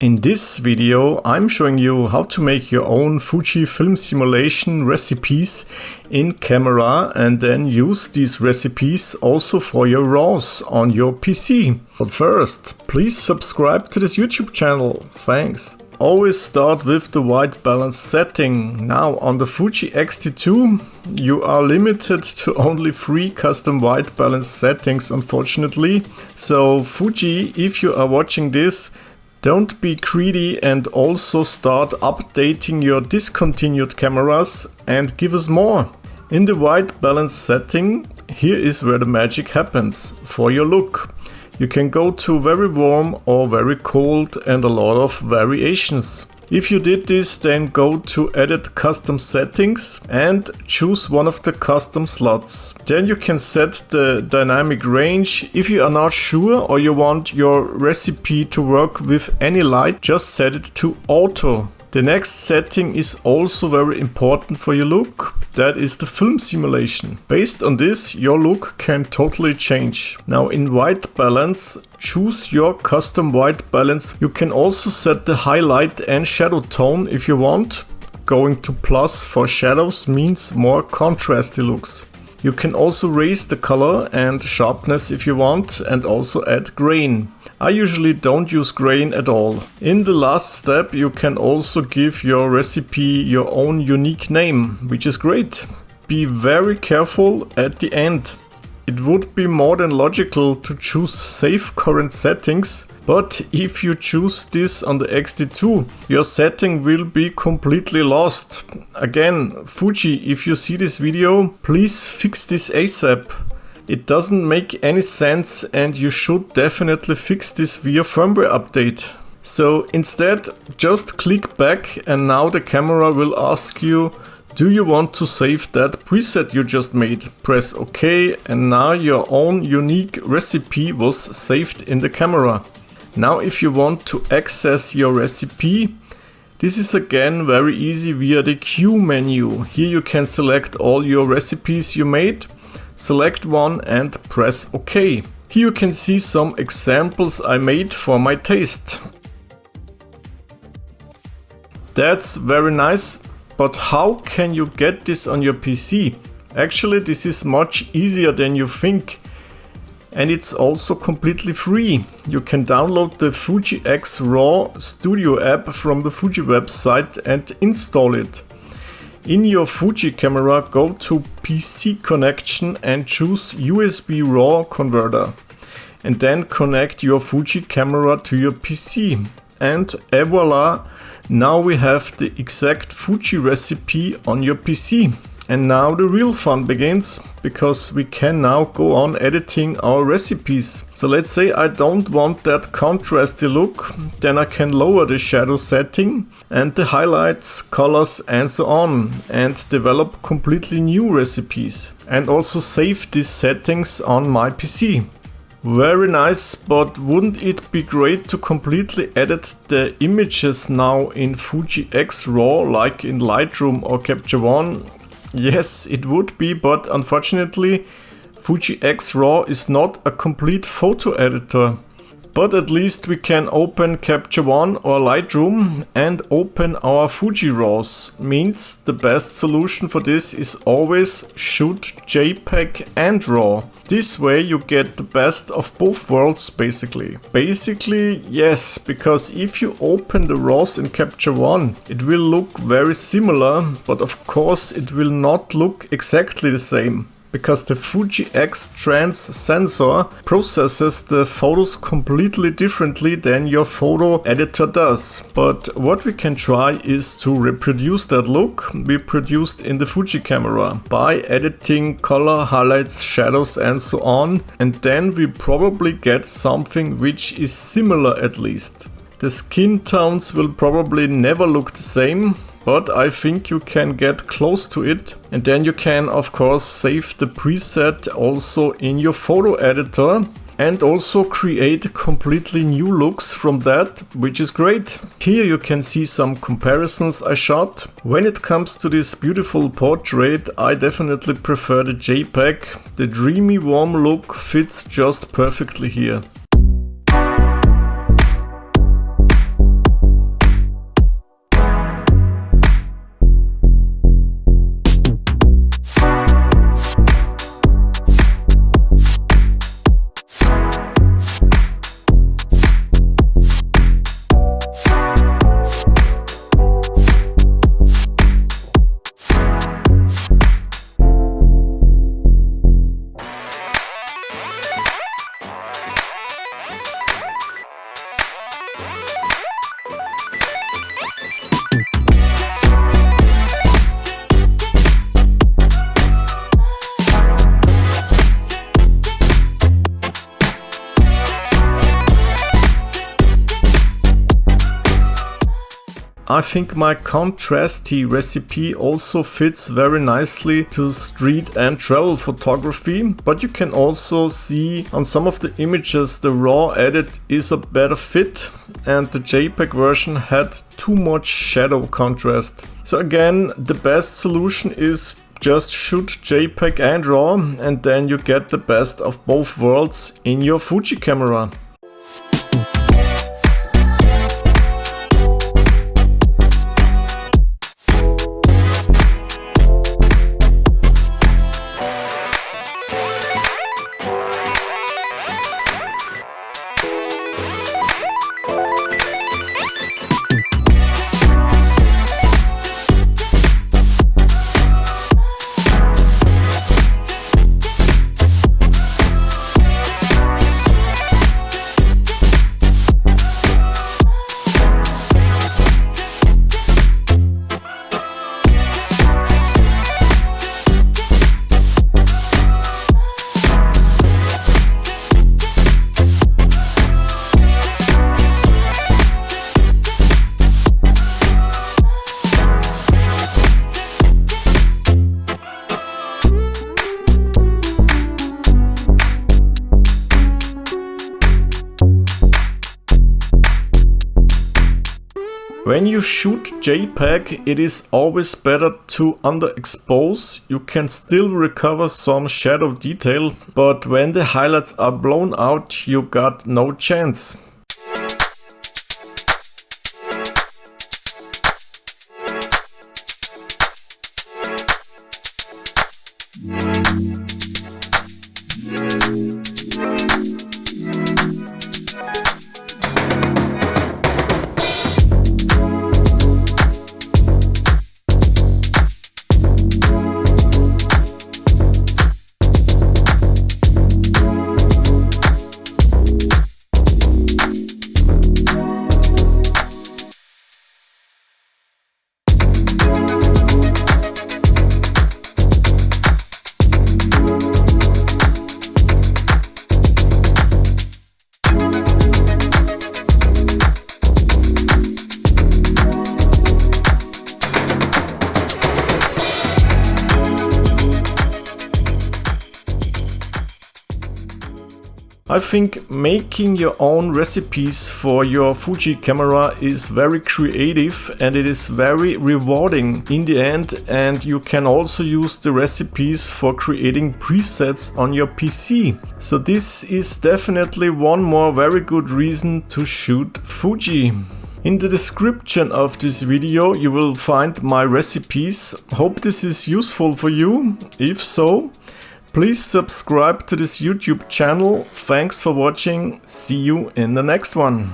In this video, I'm showing you how to make your own Fuji Film Simulation recipes in camera and then use these recipes also for your RAWs on your PC. But first, please subscribe to this YouTube channel. Thanks. Always start with the white balance setting. Now on the Fuji X-T2 you are limited to only 3 custom white balance settings, unfortunately. So Fuji, if you are watching this, don't be greedy and also start updating your discontinued cameras and give us more. In the white balance setting, here is where the magic happens for your look. You can go to very warm or very cold and a lot of variations. If you did this, then go to Edit Custom Settings and choose one of the custom slots. Then you can set the dynamic range. If you are not sure or you want your recipe to work with any light, just set it to auto. The next setting is also very important for your look. That is the film simulation. Based on this, your look can totally change. Now in white balance, choose your custom white balance. You can also set the highlight and shadow tone if you want. Going to plus for shadows means more contrasty looks. You can also raise the color and sharpness if you want, and also add grain. I usually don't use grain at all. In the last step you can also give your recipe your own unique name, which is great. Be very careful at the end. It would be more than logical to choose Save Current Settings, but if you choose this on the X-T2, your setting will be completely lost. Again, Fuji, if you see this video, please fix this ASAP. It doesn't make any sense and you should definitely fix this via firmware update. So instead, just click back and now the camera will ask you, do you want to save that preset you just made? Press OK and now your own unique recipe was saved in the camera. Now if you want to access your recipe, this is again very easy via the Q menu. Here you can select all your recipes you made. Select one and press OK. Here you can see some examples I made for my taste. That's very nice, but how can you get this on your PC? Actually, this is much easier than you think. And it's also completely free. You can download the Fuji X RAW Studio app from the Fuji website and install it. In your Fuji camera, go to PC connection and choose USB RAW converter. And then connect your Fuji camera to your PC. And voila! Now we have the exact Fuji recipe on your PC. And now the real fun begins, because we can now go on editing our recipes. So let's say I don't want that contrasty look, then I can lower the shadow setting and the highlights, colors and so on, and develop completely new recipes. And also save these settings on my PC. Very nice, but wouldn't it be great to completely edit the images now in Fuji X RAW like in Lightroom or Capture One? Yes, it would be, but unfortunately Fuji X RAW is not a complete photo editor. But at least we can open Capture One or Lightroom and open our Fuji RAWs. Means the best solution for this is always shoot JPEG and RAW. This way you get the best of both worlds basically. Basically, yes, because if you open the RAWs in Capture One, it will look very similar, but of course it will not look exactly the same. Because the Fuji X Trans sensor processes the photos completely differently than your photo editor does. But what we can try is to reproduce that look we produced in the Fuji camera by editing color, highlights, shadows and so on, and then we probably get something which is similar at least. The skin tones will probably never look the same, but I think you can get close to it, and then you can of course save the preset also in your photo editor and also create completely new looks from that, which is great. Here you can see some comparisons I shot. When it comes to this beautiful portrait, I definitely prefer the JPEG. The dreamy warm look fits just perfectly here. I think my contrasty recipe also fits very nicely to street and travel photography, but you can also see on some of the images the RAW edit is a better fit and the JPEG version had too much shadow contrast. So again, the best solution is just shoot JPEG and RAW and then you get the best of both worlds in your Fuji camera. When you shoot JPEG, it is always better to underexpose. You can still recover some shadow detail, but when the highlights are blown out, you got no chance. I think making your own recipes for your Fuji camera is very creative and it is very rewarding in the end, and you can also use the recipes for creating presets on your PC. So this is definitely one more very good reason to shoot Fuji. In the description of this video you will find my recipes. Hope this is useful for you. If so, please subscribe to this YouTube channel. Thanks for watching. See you in the next one.